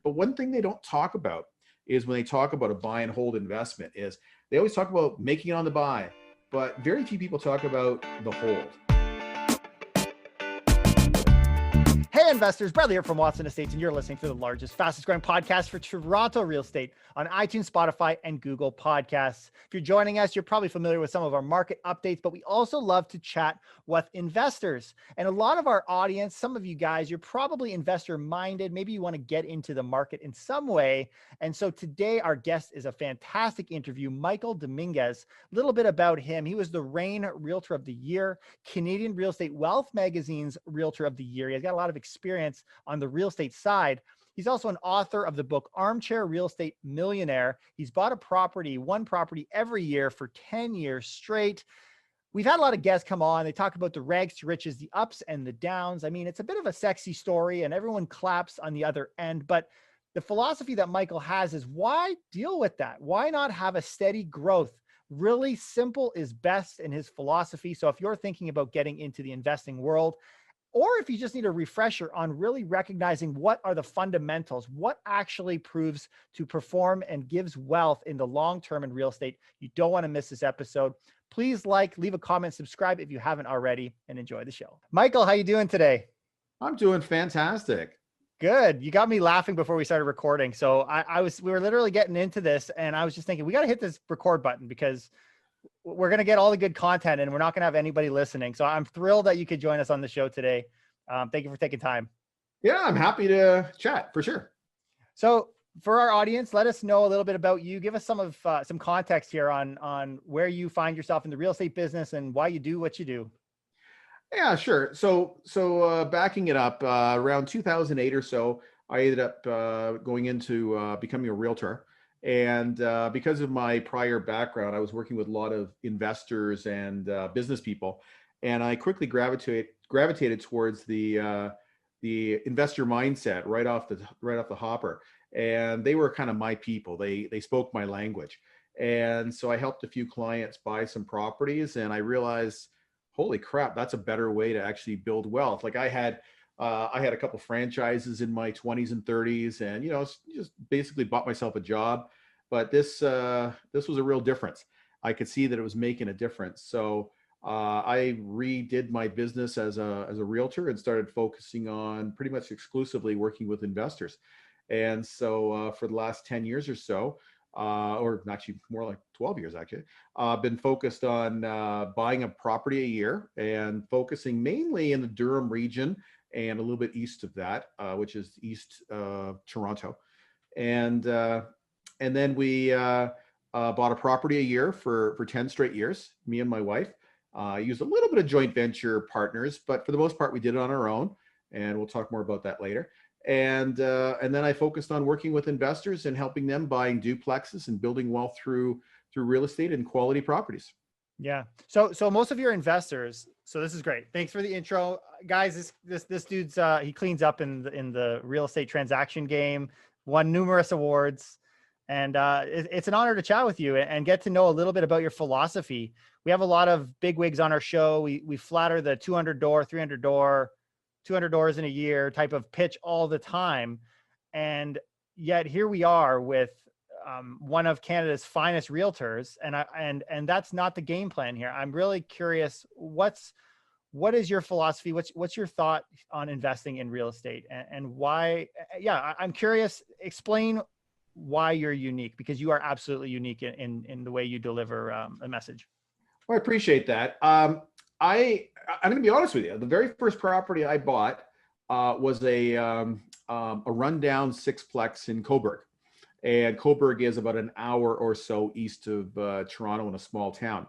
but one thing they don't talk about is when they talk about a buy and hold investment is they always talk about making it on the buy, but very few people talk about the hold. Hey investors, Bradley here from Watson Estates, and you're listening to the largest, fastest growing podcast for Toronto real estate on iTunes, Spotify, and Google Podcasts. If you're joining us, you're probably familiar with some of our market updates, but we also love to chat with investors. And a lot of our audience, some of you guys, you're probably investor minded. Maybe you want to get into the market in some way. And so today our guest is a fantastic interview, Michael Dominguez. A little bit about him. He was the Reign Realtor of the Year, Canadian Real Estate Wealth Magazine's Realtor of the Year. He's got a lot of experience on the real estate side. He's also an author of the book Armchair Real Estate Millionaire. He's bought one property every year for 10 years straight. We've had a lot of guests come on. They talk about the rags to riches, the ups and the downs. I mean, it's a bit of a sexy story and everyone claps on the other end, but the philosophy that Michael has is why deal with that? Why not have a steady growth? Really simple is best in his philosophy. So if you're thinking about getting into the investing world, or if you just need a refresher on really recognizing what are the fundamentals, what actually proves to perform and gives wealth in the long term in real estate, you don't want to miss this episode. Please leave a comment, subscribe if you haven't already, and enjoy the show. Michael, how you doing today? I'm doing fantastic. Good. You got me laughing before we started recording. So we were literally getting into this and I was just thinking, we got to hit this record button because we're going to get all the good content and we're not going to have anybody listening. So I'm thrilled that you could join us on the show today. Thank you for taking time. Yeah, I'm happy to chat for sure. So for our audience, let us know a little bit about you. Give us some context here on where you find yourself in the real estate business and why you do what you do. Yeah, sure. So backing it up, around 2008 or so, I ended up going into becoming a realtor. And because of my prior background, I was working with a lot of investors and business people, and I quickly gravitated towards the investor mindset right off the hopper. And they were kind of my people. They spoke my language, and so I helped a few clients buy some properties, and I realized, holy crap, that's a better way to actually build wealth. Like I had a couple franchises in my 20s and 30s, and just basically bought myself a job. But this was a real difference. I could see that it was making a difference. So I redid my business as a realtor and started focusing on pretty much exclusively working with investors. And so for the last 10 years or so, or actually more like 12 years actually, I've been focused on buying a property a year and focusing mainly in the Durham region and a little bit east of that, which is east Toronto. And then we bought a property a year for 10 straight years, me and my wife. Used a little bit of joint venture partners, but for the most part, we did it on our own. And we'll talk more about that later. And then I focused on working with investors and helping them buying duplexes and building wealth through real estate and quality properties. Yeah. So most of your investors, so this is great. Thanks for the intro, guys. This dude's he cleans up in the real estate transaction game, won numerous awards. And it's an honor to chat with you and get to know a little bit about your philosophy. We have a lot of bigwigs on our show. We flatter the 200 door, 300 door, 200 doors in a year type of pitch all the time. And yet here we are with one of Canada's finest realtors. And that's not the game plan here. I'm really curious, what is your philosophy? What's your thought on investing in real estate and why? Yeah, I'm curious. Explain why you're unique, because you are absolutely unique in the way you deliver a message. Well, I appreciate that. I'm going to be honest with you. The very first property I bought was a rundown sixplex in Cobourg, and Cobourg is about an hour or so east of Toronto in a small town.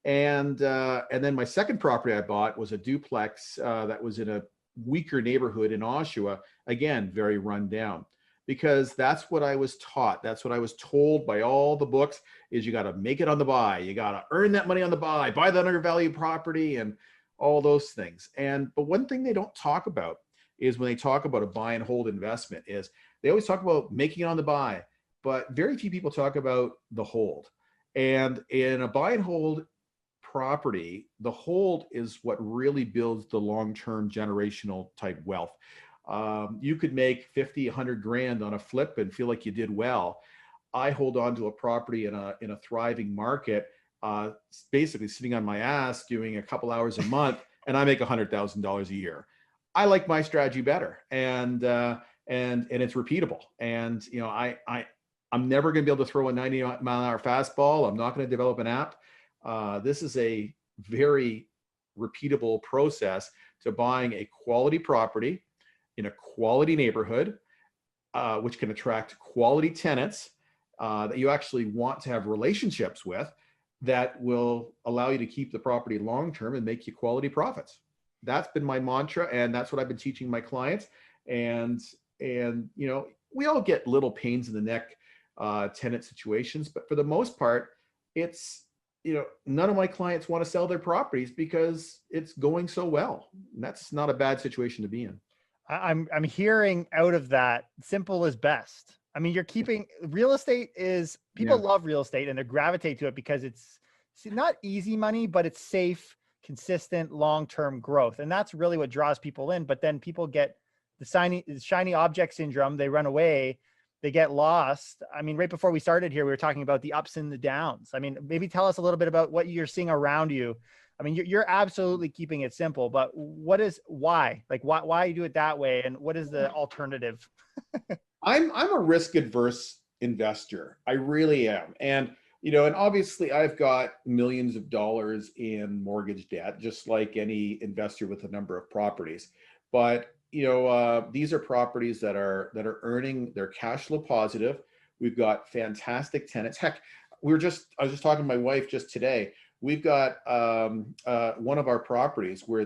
And then my second property I bought was a duplex that was in a weaker neighborhood in Oshawa, again very rundown. Because that's what I was taught. That's what I was told by all the books is you got to make it on the buy. You got to earn that money on the buy that undervalued property and all those things. But one thing they don't talk about is when they talk about a buy and hold investment is they always talk about making it on the buy, but very few people talk about the hold. And in a buy and hold property, the hold is what really builds the long-term generational type wealth. You could make 50, 100 grand on a flip and feel like you did well. I hold on to a property in a thriving market, basically sitting on my ass doing a couple hours a month, and I make $100,000 a year. I like my strategy better, and it's repeatable. And I'm never going to be able to throw a 90-mile-an-hour fastball. I'm not going to develop an app. This is a very repeatable process to buying a quality property in a quality neighborhood, which can attract quality tenants that you actually want to have relationships with, that will allow you to keep the property long-term and make you quality profits. That's been my mantra, and that's what I've been teaching my clients. And we all get little pains in the neck tenant situations, but for the most part, it's, none of my clients want to sell their properties because it's going so well. And that's not a bad situation to be in. I'm hearing out of that, simple is best. I mean, you're keeping real estate is, people love real estate and they gravitate to it because it's not easy money, but it's safe, consistent, long-term growth. And that's really what draws people in. But then people get the shiny object syndrome. They run away, they get lost. I mean, right before we started here, we were talking about the ups and the downs. I mean, maybe tell us a little bit about what you're seeing around you. I mean, you're absolutely keeping it simple, but why you do it that way? And what is the alternative? I'm a risk adverse investor. I really am. And, and obviously I've got millions of dollars in mortgage debt, just like any investor with a number of properties. But, these are properties that are earning, they're cash flow positive. We've got fantastic tenants. Heck, I was just talking to my wife just today. We've got one of our properties where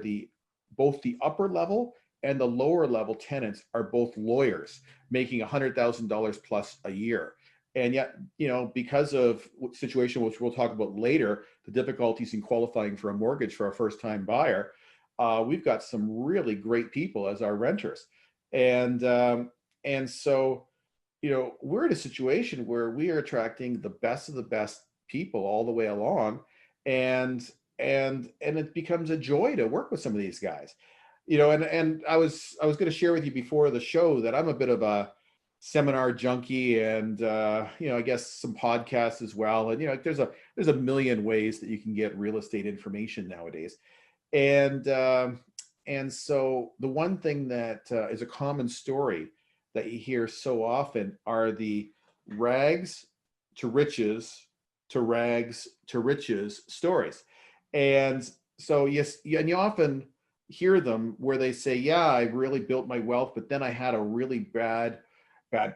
both the upper level and the lower level tenants are both lawyers making $100,000 plus a year. And yet, because of situation, which we'll talk about later, the difficulties in qualifying for a mortgage for a first time buyer, we've got some really great people as our renters. And so, we're in a situation where we are attracting the best of the best people all the way along. And it becomes a joy to work with some of these guys. And I was going to share with you before the show that I'm a bit of a seminar junkie, and I guess some podcasts as well. And there's a million ways that you can get real estate information nowadays. And so the one thing that is a common story that you hear so often are the rags to riches to rags to riches stories. And so yes, and you often hear them where they say, yeah, I really built my wealth, but then I had a really bad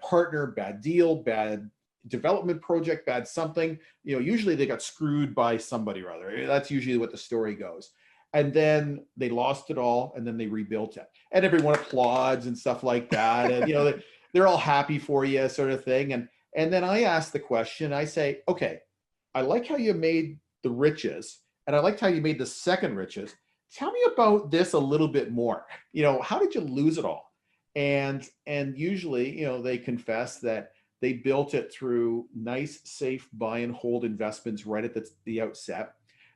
partner, bad deal, bad development project, bad something. Usually they got screwed by somebody or other. That's usually what the story goes. And then they lost it all, and then they rebuilt it, and everyone applauds and stuff like that. And they're all happy for you, sort of thing. And then I ask the question, I say, okay, I like how you made the riches, and I liked how you made the second riches. Tell me about this a little bit more. How did you lose it all? And usually, they confess that they built it through nice, safe buy and hold investments right at the outset.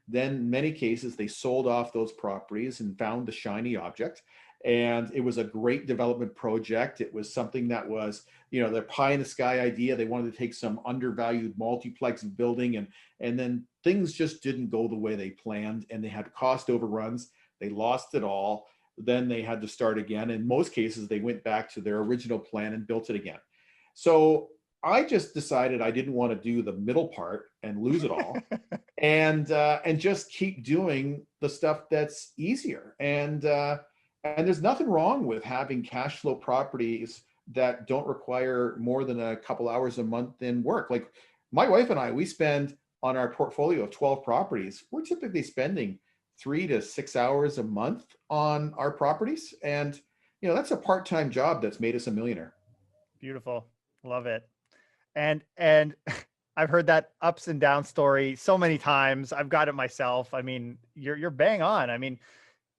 Then in many cases, they sold off those properties and found the shiny object. And it was a great development project. It was something that was, their pie in the sky idea. They wanted to take some undervalued multiplex building, and then things just didn't go the way they planned, and they had cost overruns. They lost it all. Then they had to start again. In most cases, they went back to their original plan and built it again. So I just decided I didn't want to do the middle part and lose it all, and just keep doing the stuff that's easier. And there's nothing wrong with having cash flow properties that don't require more than a couple hours a month in work. Like my wife and I, we spend on our portfolio of 12 properties, we're typically spending 3 to 6 hours a month on our properties. And, that's a part-time job that's made us a millionaire. Beautiful. Love it. And I've heard that ups and down story so many times. I've got it myself. I mean, you're bang on. I mean,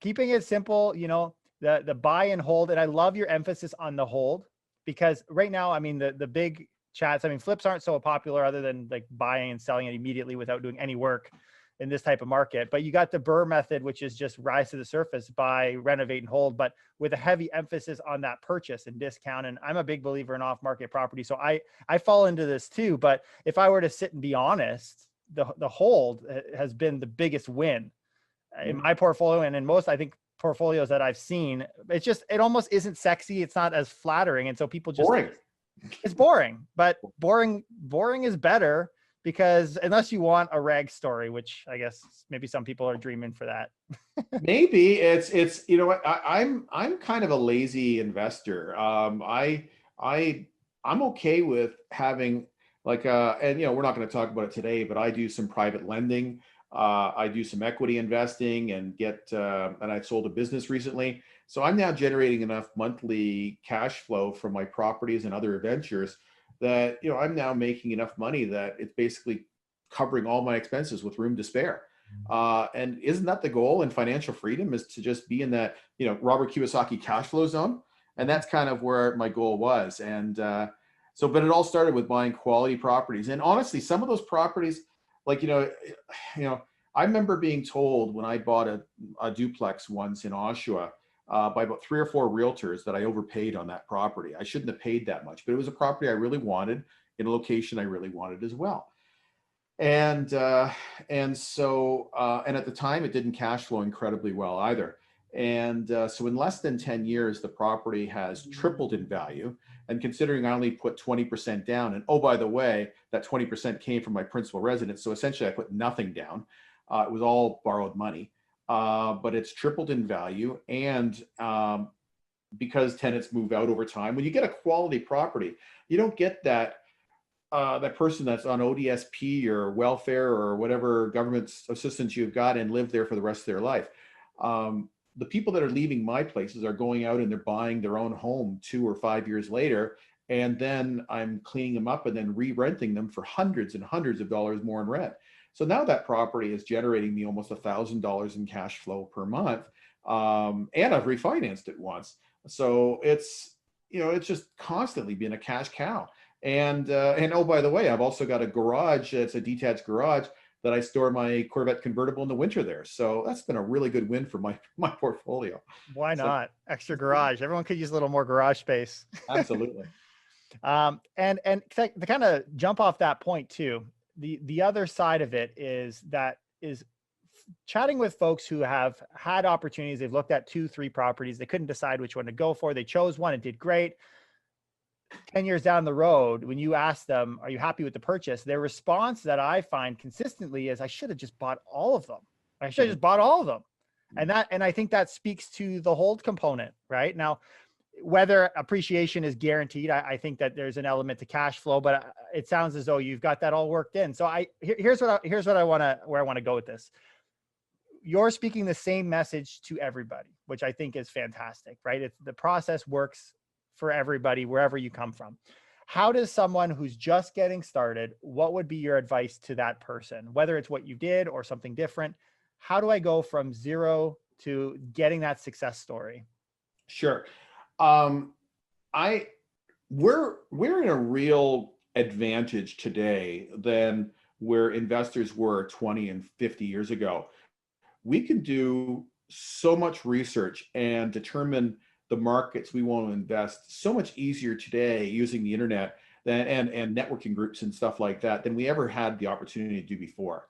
keeping it simple, the buy and hold. And I love your emphasis on the hold, because right now, I mean, the big chats, I mean, flips aren't so popular other than like buying and selling it immediately without doing any work. in this type of market. But you got the Burr method, which is just rise to the surface, buy, renovate, and hold, but with a heavy emphasis on that purchase and discount. And I'm a big believer in off-market property, so I fall into this too. But if I were to sit and be honest, the hold has been the biggest win in my portfolio, and in most, I think, portfolios that I've seen. It almost isn't sexy. It's not as flattering, and so people just Boring. It's boring. But boring is better, because unless you want a rag story, which I guess maybe some people are dreaming for that. Maybe it's you know what, I'm kind of a lazy investor. I'm okay with having like and you know, we're not going to talk about it today, but I do some private lending. I do some equity investing and and I sold a business recently. So I'm now generating enough monthly cash flow from my properties and other ventures that, you know, I'm now making enough money that it's basically covering all my expenses with room to spare. And isn't that the goal in financial freedom, is to just be in that, you know, Robert Kiyosaki cash flow zone? And that's kind of where my goal was. And but it all started with buying quality properties. And honestly, some of those properties, like, I remember being told when I bought a duplex once in Oshawa by about 3 or 4 realtors that I overpaid on that property. I shouldn't have paid that much, but it was a property I really wanted in a location I really wanted as well. And so at the time, it didn't cash flow incredibly well either. And so in less than 10 years, the property has tripled in value. And considering I only put 20% down, and oh, by the way, that 20% came from my principal residence. So essentially I put nothing down. It was all borrowed money, but it's tripled in value. And because tenants move out over time, when you get a quality property, you don't get that person that's on ODSP or welfare or whatever government assistance you've got and live there for the rest of their life. The people that are leaving my places are going out and they're buying their own home 2 or 5 years later. And then I'm cleaning them up and then re-renting them for hundreds and hundreds of dollars more in rent. So now that property is generating me almost $1,000 in cash flow per month. And I've refinanced it once. So it's just constantly been a cash cow. And oh, by the way, I've also got a garage. It's a detached garage that I store my Corvette convertible in the winter there. So that's been a really good win for my portfolio. Why not? Extra garage. Everyone could use a little more garage space. Absolutely. And to kind of jump off that point too, the other side of it is chatting with folks who have had opportunities. They've looked at 2, 3 properties. They couldn't decide which one to go for. They chose one. It did great. 10 years down the road, when you ask them, are you happy with the purchase? Their response that I find consistently is, I should have just bought all of them. I should have just bought all of them. And I think that speaks to the hold component, right? Now, whether appreciation is guaranteed, I think that there's an element to cash flow, but it sounds as though you've got that all worked in. So here's where I want to go with this. You're speaking the same message to everybody, which I think is fantastic, right? The process works for everybody, wherever you come from. How does someone who's just getting started, what would be your advice to that person, whether it's what you did or something different? How do I go from zero to getting that success story? Sure. We're in a real advantage today than where investors were 20 and 50 years ago. We can do so much research and determine the markets we want to invest so much easier today using the internet and networking groups and stuff like that than we ever had the opportunity to do before.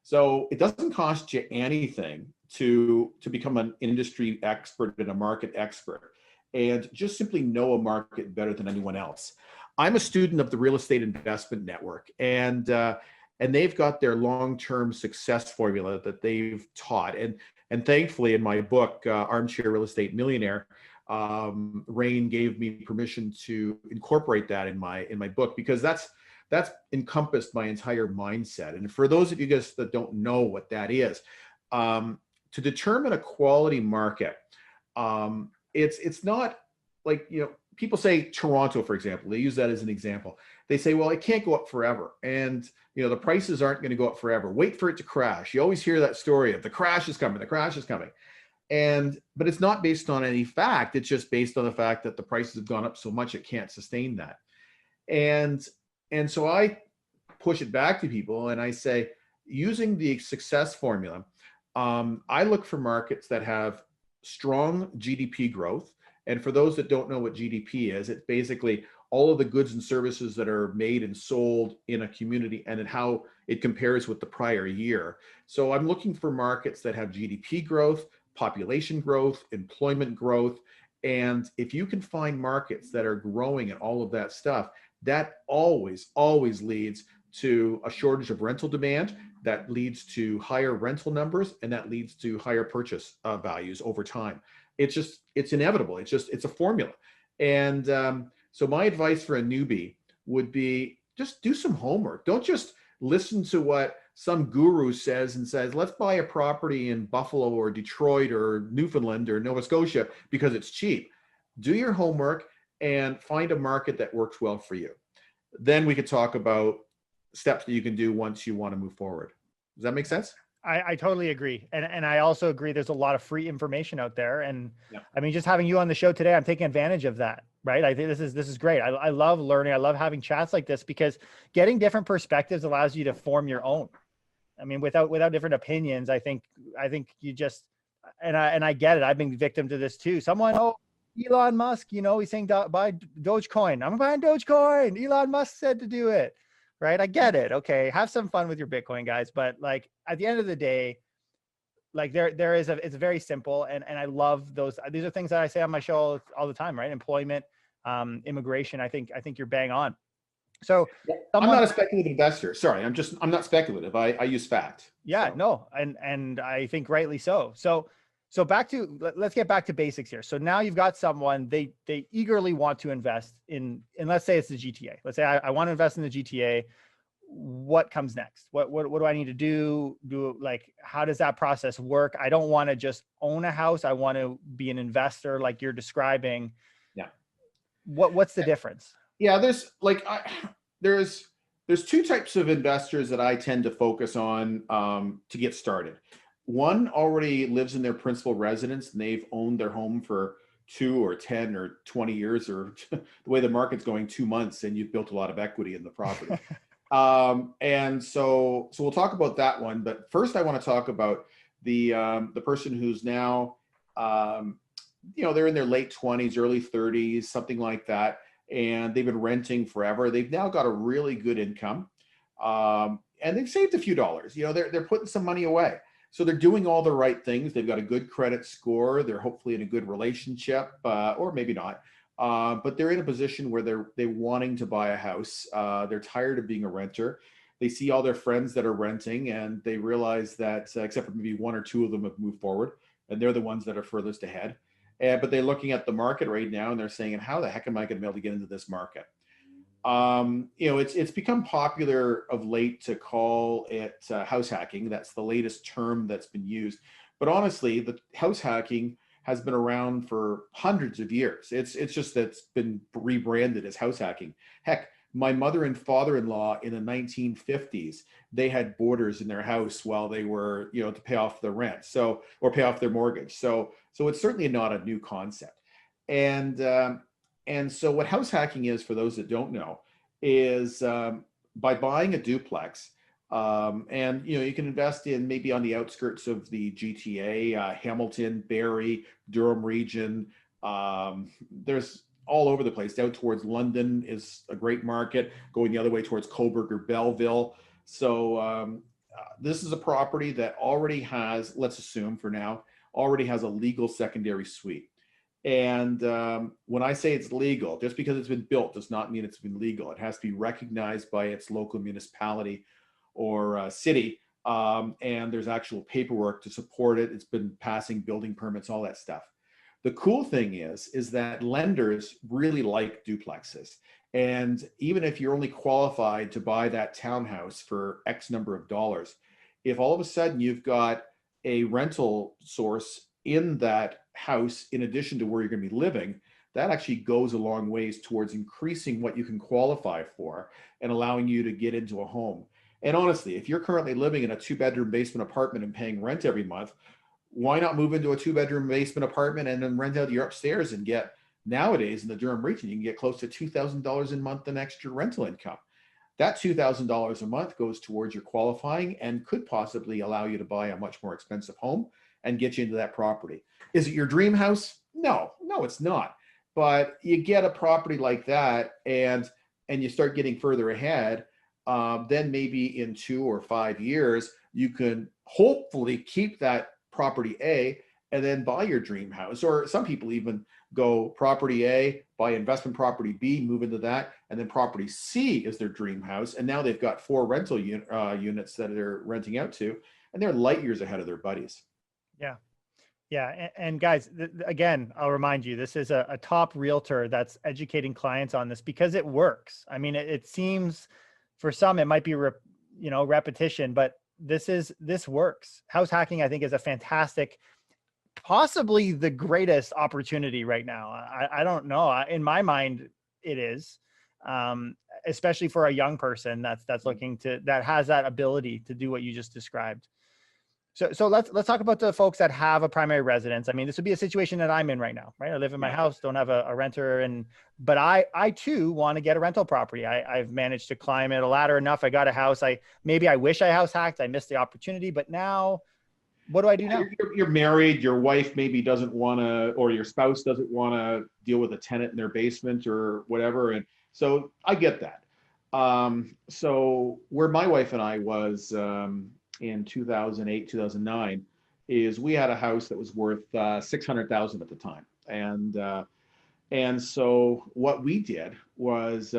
So it doesn't cost you anything to become an industry expert and a market expert, and just simply know a market better than anyone else. I'm a student of the Real Estate Investment Network, and they've got their long-term success formula that they've taught. And thankfully, in my book, Armchair Real Estate Millionaire, Rain gave me permission to incorporate that in my book, because that's encompassed my entire mindset. And for those of you guys that don't know what that is, to determine a quality market, it's not like, people say Toronto, for example, they use that as an example. They say, well, it can't go up forever. And, the prices aren't going to go up forever. Wait for it to crash. You always hear that story of the crash is coming, the crash is coming. But it's not based on any fact. It's just based on the fact that the prices have gone up so much it can't sustain that. And so I push it back to people and I say, using the success formula, I look for markets that have strong GDP growth. And for those that don't know what GDP is, it's basically all of the goods and services that are made and sold in a community and how it compares with the prior year. So I'm looking for markets that have GDP growth, population growth, employment growth. And if you can find markets that are growing and all of that stuff, that always leads to a shortage of rental demand, that leads to higher rental numbers, and that leads to higher purchase values over time. It's inevitable. It's a formula. And so my advice for a newbie would be just do some homework. Don't just listen to what some guru says and says, let's buy a property in Buffalo or Detroit or Newfoundland or Nova Scotia because it's cheap. Do your homework and find a market that works well for you. Then we could talk about steps that you can do once you want to move forward. Does that make sense? I totally agree. And I also agree there's a lot of free information out there. And Yeah. I mean, just having you on the show today, I'm taking advantage of that, right? I think this is great. I love learning. I love having chats like this because getting different perspectives allows you to form your own. I mean, without different opinions, I think you just, and I get it. I've been victim to this too. Elon Musk, he's saying buy Dogecoin. I'm buying Dogecoin. Elon Musk said to do it. Right. I get it. Okay. Have some fun with your Bitcoin, guys. But like at the end of the day, like it's very simple. And I love those. These are things that I say on my show all the time, right? Employment, immigration. I think you're bang on. So I'm not a speculative investor. Sorry. I'm not speculative. I use fact. Yeah, so. No. And I think rightly so. So let's get back to basics here. So now you've got someone, they eagerly want to invest in, and let's say it's the GTA. Let's say I want to invest in the GTA. What comes next? What do I need to do? How does that process work? I don't want to just own a house. I want to be an investor like you're describing. Yeah. What's the difference? Yeah, there's two types of investors that I tend to focus on to get started. One already lives in their principal residence and they've owned their home for 2 or 10 or 20 years, or the way the market's going, 2 months, and you've built a lot of equity in the property. And so we'll talk about that one. But first I want to talk about the person who's now, they're in their late 20s, early 30s, something like that. And they've been renting forever. They've now got a really good income. And they've saved a few dollars. They're putting some money away. So they're doing all the right things. They've got a good credit score. They're hopefully in a good relationship, or maybe not. But they're in a position where they're wanting to buy a house. They're tired of being a renter. They see all their friends that are renting, and they realize that, except for maybe 1 or 2 of them have moved forward, and they're the ones that are furthest ahead. But they're looking at the market right now, and they're saying, how the heck am I going to be able to get into this market? It's become popular of late to call it house hacking. That's the latest term that's been used. But honestly, the house hacking has been around for hundreds of years. It's just that it's been rebranded as house hacking. Heck, my mother and father-in-law in the 1950s, they had boarders in their house while they were, to pay off the rent, or pay off their mortgage. So it's certainly not a new concept. And so what house hacking is, for those that don't know, is by buying a duplex, and you can invest in maybe on the outskirts of the GTA, Hamilton, Barrie, Durham region. There's all over the place. Down towards London is a great market. Going the other way towards Coburg or Belleville. So this is a property that already has, let's assume for now, already has a legal secondary suite. And when I say it's legal, just because it's been built does not mean it's been legal. It has to be recognized by its local municipality or city. And there's actual paperwork to support it. It's been passing building permits, all that stuff. The cool thing is that lenders really like duplexes. And even if you're only qualified to buy that townhouse for X number of dollars, if all of a sudden you've got a rental source in that house, in addition to where you're going to be living, that actually goes a long ways towards increasing what you can qualify for and allowing you to get into a home. And honestly, if you're currently living in a 2-bedroom basement apartment and paying rent every month, why not move into a 2-bedroom basement apartment and then rent out your upstairs and get, nowadays in the Durham region, you can get close to $2,000 a month in extra rental income. that $2,000 a month goes towards your qualifying and could possibly allow you to buy a much more expensive home and get you into that property. Is it your dream house? No, it's not. But you get a property like that, and you start getting further ahead, then maybe in 2 or 5 years, you can hopefully keep that property A and then buy your dream house. Or some people even go property A, buy investment property B, move into that, and then property C is their dream house. And now they've got 4 rental units that they're renting out to, and they're light years ahead of their buddies. Yeah. Yeah. And guys, again, I'll remind you, this is a top realtor that's educating clients on this because it works. I mean, it seems for some, it might be, repetition, but this works. House hacking, I think, is a fantastic, possibly the greatest opportunity right now. I don't know. In my mind, it is, especially for a young person that's looking that has that ability to do what you just described. So let's talk about the folks that have a primary residence. I mean, this would be a situation that I'm in right now, right? I live in my house, don't have a renter, but I too want to get a rental property. I've managed to climb it a ladder enough. I got a house. I wish I house hacked. I missed the opportunity, but now what do I do now? You're married, your wife maybe doesn't want to, or your spouse doesn't want to deal with a tenant in their basement or whatever. And so I get that. So where my wife and I was, in 2008, 2009, is we had a house that was worth $600,000 at the time, and so what we did was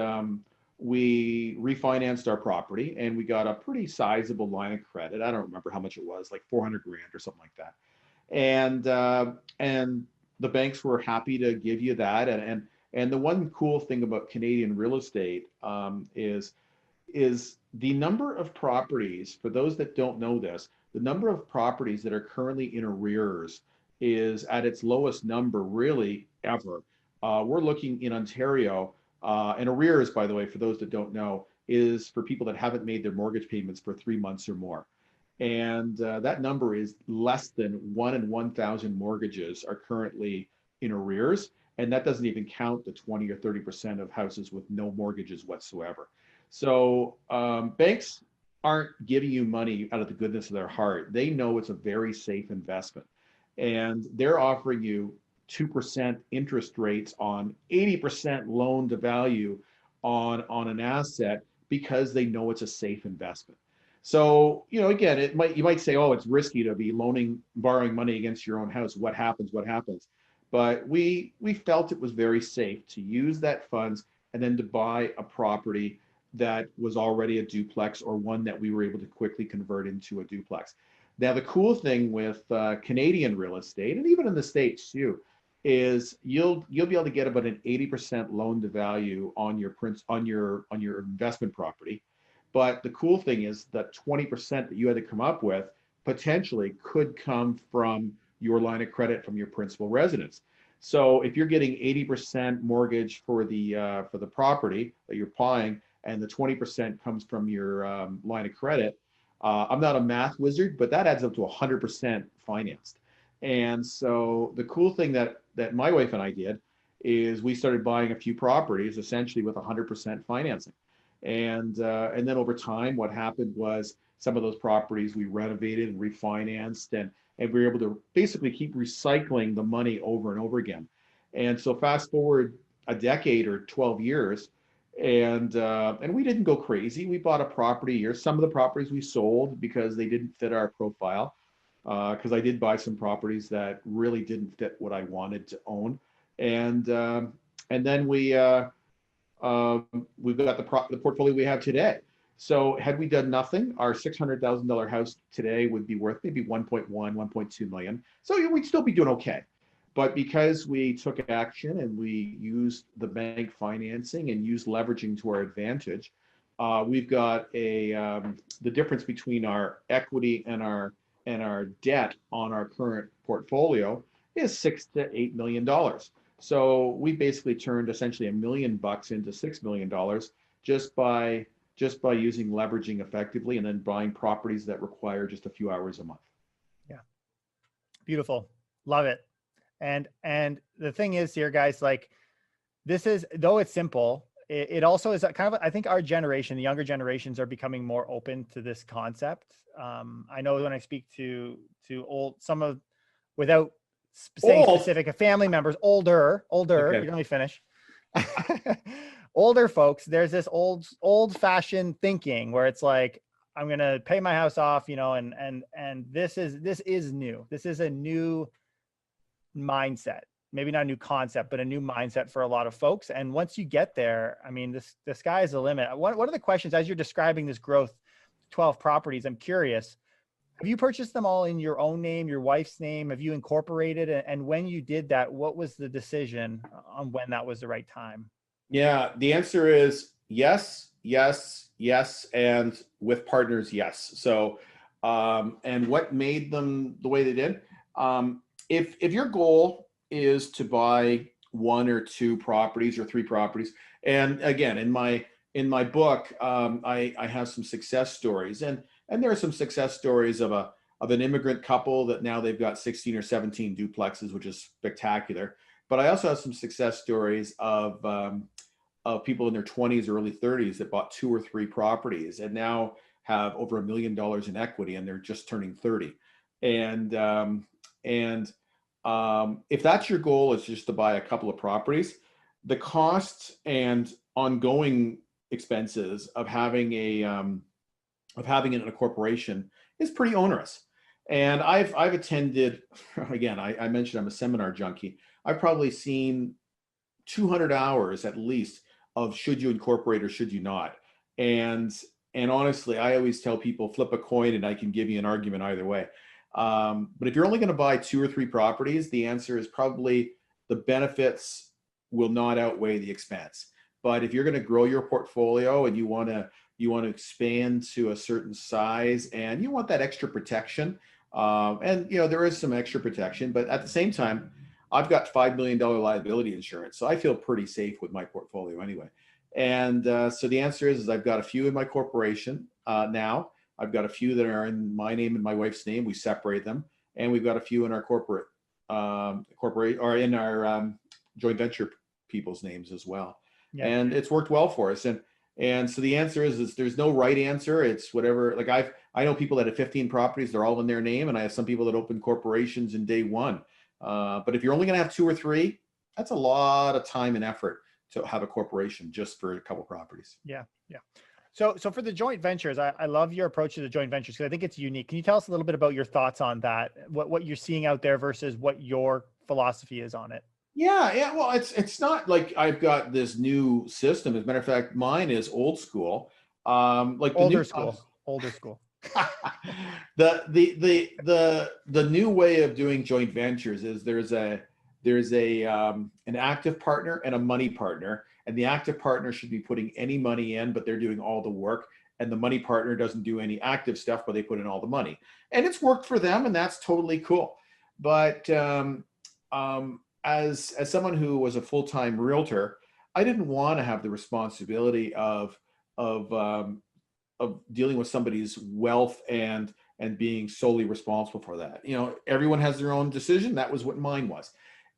we refinanced our property and we got a pretty sizable line of credit. I don't remember how much it was, like 400 grand or something like that, and the banks were happy to give you that. And the one cool thing about Canadian real estate is the number of properties, for those that don't know this, the number of properties that are currently in arrears is at its lowest number really ever. We're looking in Ontario, and arrears, by the way, for those that don't know, is for people that haven't made their mortgage payments for 3 months or more. And that number is less than 1 in 1,000 mortgages are currently in arrears. And that doesn't even count the 20 or 30% of houses with no mortgages whatsoever. So banks aren't giving you money out of the goodness of their heart. They know it's a very safe investment. And they're offering you 2% interest rates on 80% loan to value on an asset because they know it's a safe investment. So, again, you might say, oh, it's risky to be borrowing money against your own house. What happens? But we felt it was very safe to use that funds and then to buy a property that was already a duplex, or one that we were able to quickly convert into a duplex. Now, the cool thing with Canadian real estate, and even in the States too, is you'll be able to get about an 80% loan to value on your investment property. But the cool thing is that 20% that you had to come up with potentially could come from your line of credit from your principal residence. So if you're getting 80% mortgage for the property that you're buying, and the 20% comes from your line of credit, I'm not a math wizard, but that adds up to 100% financed. And so the cool thing that my wife and I did is we started buying a few properties essentially with 100% financing. And then over time, what happened was some of those properties we renovated and refinanced, and we were able to basically keep recycling the money over and over again. And so fast forward a decade or 12 years, and we didn't go crazy. We bought a property a year. Some of the properties we sold because they didn't fit our profile, because I did buy some properties that really didn't fit what I wanted to own. And then we've got the portfolio we have today. So had we done nothing, our $600,000 house today would be worth maybe 1.1, 1.2 million. So we'd still be doing okay. But because we took action and we used the bank financing and used leveraging to our advantage, we've got the difference between our equity and our debt on our current portfolio is $6 to $8 million. So we basically turned essentially $1 million into $6 million just by using leveraging effectively, and then buying properties that require just a few hours a month. Yeah, beautiful, love it. And the thing is here, guys, like, this is, though it's simple, it also is kind of, I think our generation, the younger generations are becoming more open to this concept. I know when I speak to without saying Old. specific family members, older, Okay. you let me finish. Older folks, there's this old fashioned thinking where it's like, I'm going to pay my house off, and this is new. This is a new mindset, maybe not a new concept, but a new mindset for a lot of folks. And once you get there, I mean, the sky is the limit. What are the questions as you're describing this growth, 12 properties? I'm curious, have you purchased them all in your own name, your wife's name? Have you incorporated? And when you did that, what was the decision on when that was the right time? Yeah, the answer is yes, yes, yes, and with partners, yes. So, and what made them the way they did? If your goal is to buy one or two properties or three properties, and again, in my book, I have some success stories, and there are some success stories of an immigrant couple that now they've got 16 or 17 duplexes, which is spectacular. But I also have some success stories of people in their 20s or early 30s that bought two or three properties and now have over $1 million in equity, and they're just turning 30. And if that's your goal, is just to buy a couple of properties, the costs and ongoing expenses of having it in a corporation is pretty onerous. And I've attended, again, I mentioned I'm a seminar junkie. I've probably seen 200 hours at least of should you incorporate or should you not. And honestly, I always tell people, flip a coin and I can give you an argument either way. But if you're only going to buy two or three properties, the answer is probably the benefits will not outweigh the expense. But if you're going to grow your portfolio and you want to expand to a certain size and you want that extra protection, and there is some extra protection, but at the same time, I've got $5 million liability insurance, so I feel pretty safe with my portfolio anyway. And so the answer is I've got a few in my corporation now. I've got a few that are in my name and my wife's name. We separate them, and we've got a few in our corporate or in our joint venture people's names as well. Yeah. And it's worked well for us. And so the answer is there's no right answer. It's whatever. Like I know people that have 15 properties, they're all in their name, and I have some people that open corporations in day one. But if you're only going to have two or three, that's a lot of time and effort to have a corporation just for a couple properties. Yeah. Yeah. So for the joint ventures, I love your approach to the joint ventures because I think it's unique. Can you tell us a little bit about your thoughts on that? What you're seeing out there versus what your philosophy is on it? Yeah. Well, it's not like I've got this new system. As a matter of fact, mine is old school. Like older school. The new way of doing joint ventures is there's an active partner and a money partner, and the active partner should be putting any money in, but they're doing all the work, and the money partner doesn't do any active stuff, but they put in all the money, and it's worked for them, and that's totally cool. But as someone who was a full-time realtor, I didn't want to have the responsibility of dealing with somebody's wealth and being solely responsible for that. Everyone has their own decision. That was what mine was.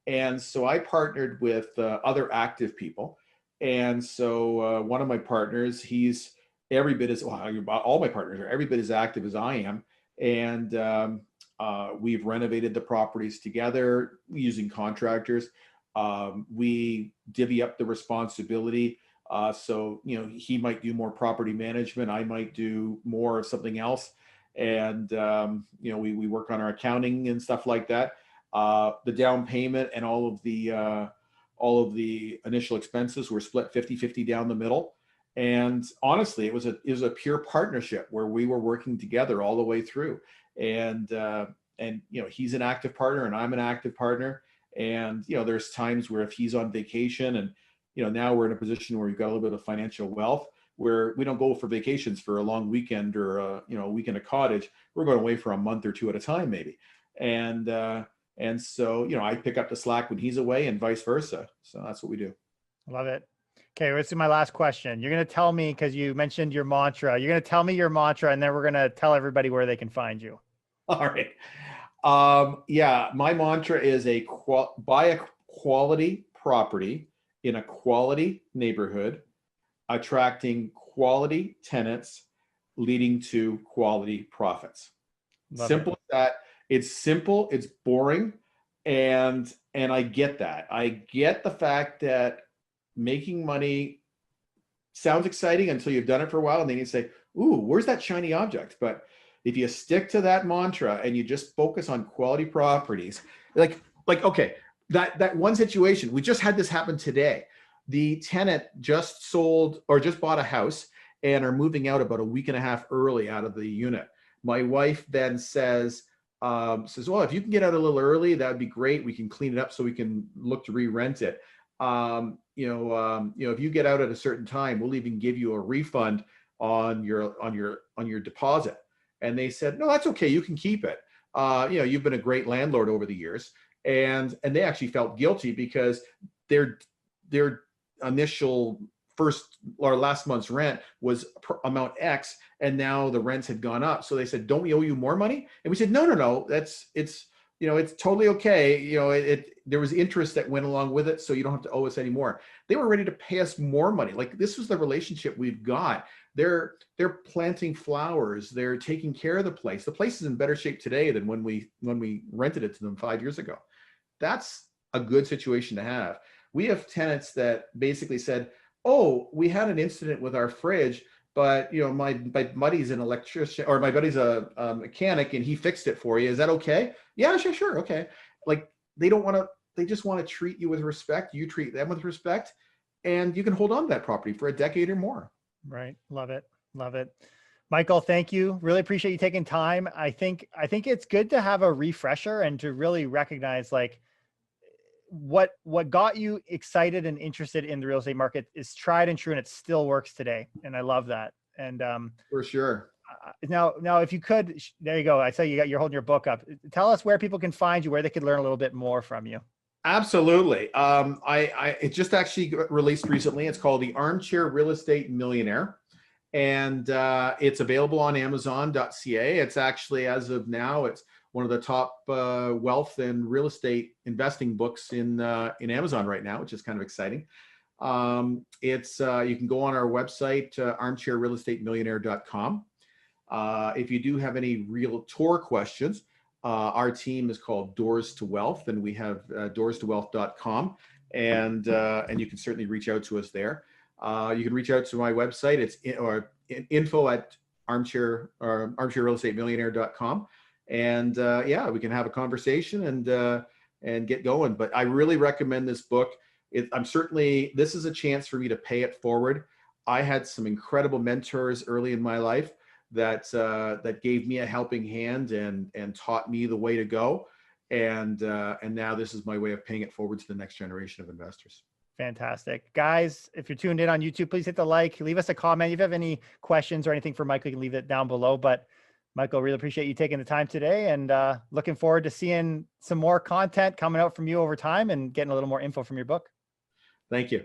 And so I partnered with other active people. And so one of my partners, he's every bit as, well, all my partners are every bit as active as I am. And we've renovated the properties together using contractors. We divvy up the responsibility. So, he might do more property management. I might do more of something else. And, we work on our accounting and stuff like that. The down payment and all of the initial expenses were split 50-50 down the middle. And honestly, it was a pure partnership where we were working together all the way through. And he's an active partner and I'm an active partner. And, there's times where if he's on vacation and, now we're in a position where we've got a little bit of financial wealth where we don't go for vacations for a long weekend or a week in a cottage. We're going away for a month or two at a time, maybe. And so, I pick up the slack when he's away and vice versa. So that's what we do. Love it. Okay. This is my last question. You're going to tell me, because you mentioned your mantra, you're going to tell me your mantra, and then we're going to tell everybody where they can find you. All right. Yeah. My mantra is buy a quality property in a quality neighborhood attracting quality tenants, leading to quality profits. Love it. Simple as that. It's simple, it's boring, and I get that. I get the fact that making money sounds exciting until you've done it for a while, and then you say, ooh, where's that shiny object? But if you stick to that mantra and you just focus on quality properties, like okay, that one situation, we just had this happen today. The tenant just sold or just bought a house and are moving out about a week and a half early out of the unit. My wife then says, well, if you can get out a little early, that would be great. We can clean it up so we can look to re-rent it. If you get out at a certain time, we'll even give you a refund on your deposit. And they said, no, that's okay. You can keep it. You've been a great landlord over the years. And they actually felt guilty because their initial first or last month's rent was amount X, and now the rents had gone up. So they said, don't we owe you more money? And we said, no, it's totally okay. There was interest that went along with it, so you don't have to owe us any more. They were ready to pay us more money. Like, this was the relationship we've got. They're planting flowers. They're taking care of the place. The place is in better shape today than when we rented it to them 5 years ago. That's a good situation to have. We have tenants that basically said, oh, we had an incident with our fridge, but my buddy's an electrician, or my buddy's a mechanic, and he fixed it for you. Is that okay? Yeah, sure, okay. Like, they just want to treat you with respect. You treat them with respect, and you can hold on to that property for a decade or more. Right. Love it. Michael, thank you. Really appreciate you taking time. I think it's good to have a refresher and to really recognize, like, what got you excited and interested in the real estate market is tried and true, and it still works today. And I love that. And for sure. Now, if you could, there you go. I say you're holding your book up. Tell us where people can find you, where they could learn a little bit more from you. Absolutely. It just actually got released recently. It's called the Armchair Real Estate Millionaire, and it's available on Amazon.ca. It's actually, as of now, it's one of the top wealth and real estate investing books in Amazon right now, which is kind of exciting. You can go on our website, armchairrealestatemillionaire.com. If you do have any realtor questions, our team is called Doors to Wealth, and we have doorstowealth.com, and you can certainly reach out to us there. You can reach out to my website. It's info@armchairrealestatemillionaire.com. And we can have a conversation and get going. But I really recommend this book. This is a chance for me to pay it forward. I had some incredible mentors early in my life that gave me a helping hand and taught me the way to go. And now this is my way of paying it forward to the next generation of investors. Fantastic. Guys, if you're tuned in on YouTube, please hit the like, leave us a comment. If you have any questions or anything for Michael, you can leave it down below. But Michael, really appreciate you taking the time today, and looking forward to seeing some more content coming out from you over time and getting a little more info from your book. Thank you.